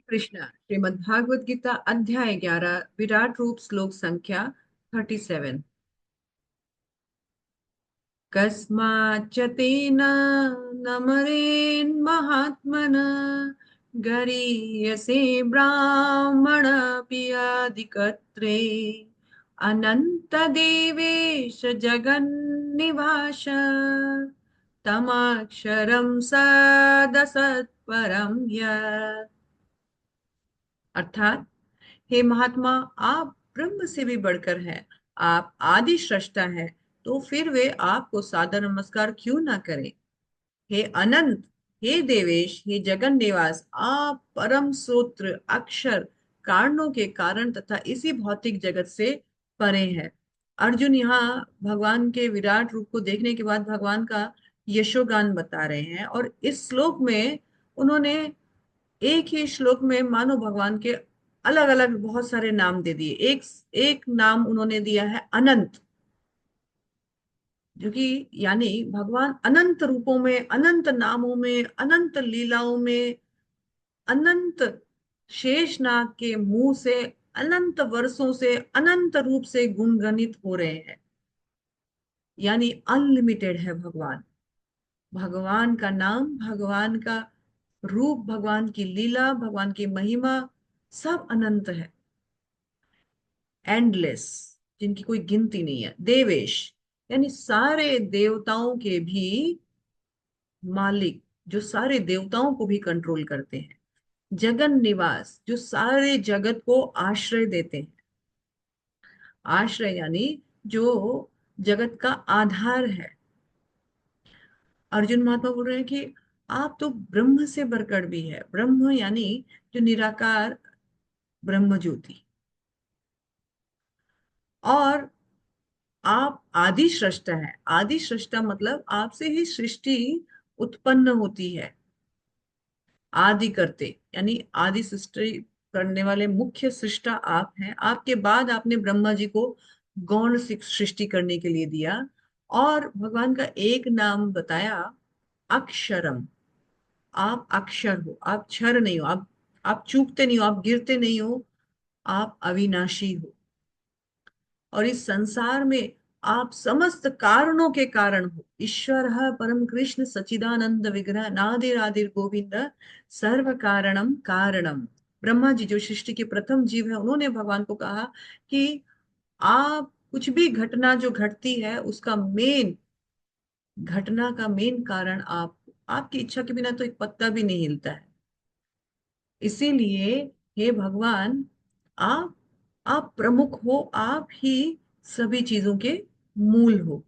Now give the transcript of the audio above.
कृष्णा श्रीमद् भागवत गीता अध्याय 11 विराट रूप श्लोक संख्या 37। कस्माच्च तेन न मरेन्महात्मना गरीयसे ब्राह्मणपि आदिकर्त्रे अनन्तदेवेश जगन्निवास तमाक्षरं सदसत्परं यत्। अर्थात, हे महात्मा, आप ब्रह्म से भी बढ़कर हैं। आप आदि सृष्टा है, तो फिर वे आपको सादर नमस्कार क्यों ना करें। हे अनंत, हे देवेश, हे जगन निवास, आप परम सूत्र अक्षर कारणों के कारण तथा इसी भौतिक जगत से परे हैं। अर्जुन यहाँ भगवान के विराट रूप को देखने के बाद भगवान का यशोगान बता रहे हैं, और इस श्लोक में उन्होंने एक ही श्लोक में मानो भगवान के अलग अलग बहुत सारे नाम दे दिए। एक एक नाम उन्होंने दिया है अनंत, जो कि यानी भगवान अनंत रूपों में, अनंत नामों में, अनंत लीलाओं में, अनंत शेषनाग के मुंह से अनंत वर्षों से अनंत रूप से गुणगणित हो रहे हैं। यानी अनलिमिटेड है भगवान। भगवान का नाम, भगवान का रूप, भगवान की लीला, भगवान की महिमा सब अनंत है, एंडलेस, जिनकी कोई गिनती नहीं है। देवेश यानी सारे देवताओं के भी मालिक, जो सारे देवताओं को भी कंट्रोल करते हैं। जगन निवास, जो सारे जगत को आश्रय देते हैं। आश्रय यानी जो जगत का आधार है। अर्जुन महात्मा बोल रहे हैं कि आप तो ब्रह्म से बढ़कर भी है। ब्रह्म यानी जो निराकार ब्रह्म ज्योति, और आप आदि सृष्टा है। आदि सृष्टा मतलब आपसे ही सृष्टि उत्पन्न होती है। आदि करते यानी आदि सृष्टि करने वाले मुख्य सृष्टा आप हैं। आपके बाद आपने ब्रह्मा जी को गौण सृष्टि करने के लिए दिया, और भगवान का एक नाम बताया, अक्षरम। आप अक्षर हो, आप क्षर नहीं हो, आप चूकते नहीं हो, आप गिरते नहीं हो, आप अविनाशी हो। और इस संसार में आप समस्त कारणों के कारण हो। ईश्वर परम कृष्ण सचिदानंद विग्रह नादिर आदिर गोविंद सर्व कारणम कारणम। ब्रह्मा जी जो सृष्टि के प्रथम जीव है, उन्होंने भगवान को कहा कि आप कुछ भी घटना जो घटती है उसका मेन, घटना का मेन कारण आप, आपकी इच्छा के बिना तो एक पत्ता भी नहीं हिलता है। इसीलिए हे भगवान, आप आप प्रमुख हो, आप ही सभी चीजों के मूल हो।